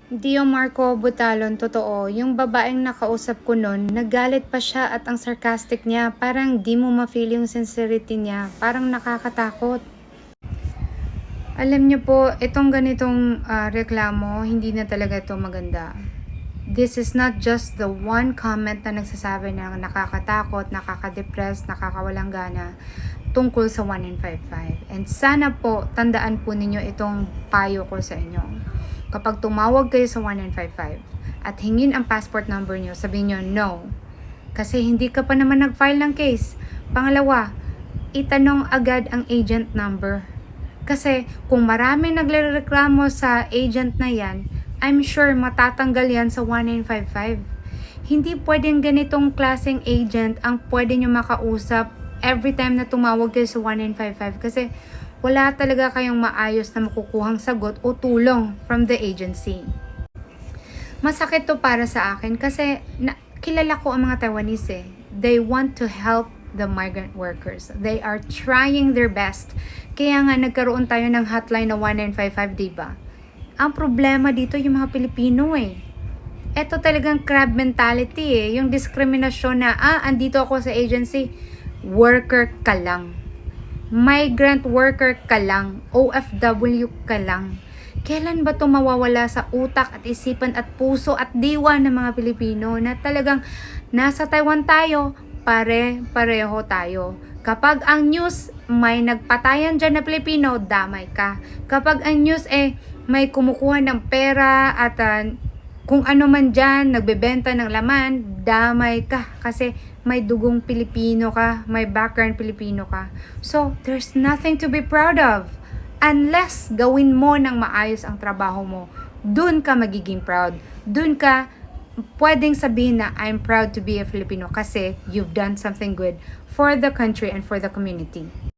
Dio Marco Butalon, totoo. Yung babaeng nakausap ko nun, naggalit pa siya at ang sarcastic niya. Parang di mo ma-feel yung sincerity niya. Parang nakakatakot. Alam niyo po, itong ganitong reklamo, hindi na talaga ito maganda. This is not just the one comment na nagsasabi na nakakatakot, nakaka-depress, nakakawalang gana tungkol sa 1955. And sana po, tandaan po ninyo itong payo ko sa inyo. Kapag tumawag kayo sa 1955 at hingin ang passport number nyo, sabihin nyo no. Kasi hindi ka pa naman nag-file ng case. Pangalawa, itanong agad ang agent number. Kasi kung marami nagrereklamo sa agent na yan, I'm sure matatanggal yan sa 1955. Hindi pwedeng ganitong klaseng agent ang pwede nyo makausap every time na tumawag kayo sa 1955 kasi wala talaga kayong maayos na makukuhang sagot o tulong from the agency. Masakit to para sa akin kasi kilala ko ang mga Taiwanese eh. They want to help the migrant workers. They are trying their best. Kaya nga nagkaroon tayo ng hotline na 1955, diba? Ang problema dito yung mga Pilipino eh. Ito talagang crab mentality eh. Yung diskriminasyon na, andito ako sa agency, worker ka lang. Migrant worker ka lang. OFW ka lang. Kailan ba ito mawawala sa utak at isipan at puso at diwa ng mga Pilipino na talagang nasa Taiwan tayo, pareho tayo. Kapag ang news may nagpatayan dyan na Pilipino, damay ka. Kapag ang news may kumukuha ng pera at kung ano man dyan, nagbebenta ng laman, damay ka. Kasi may dugong Pilipino ka, may background Pilipino ka. So, there's nothing to be proud of. Unless gawin mo ng maayos ang trabaho mo, dun ka magiging proud. Dun ka pwedeng sabihin na I'm proud to be a Filipino kasi you've done something good for the country and for the community.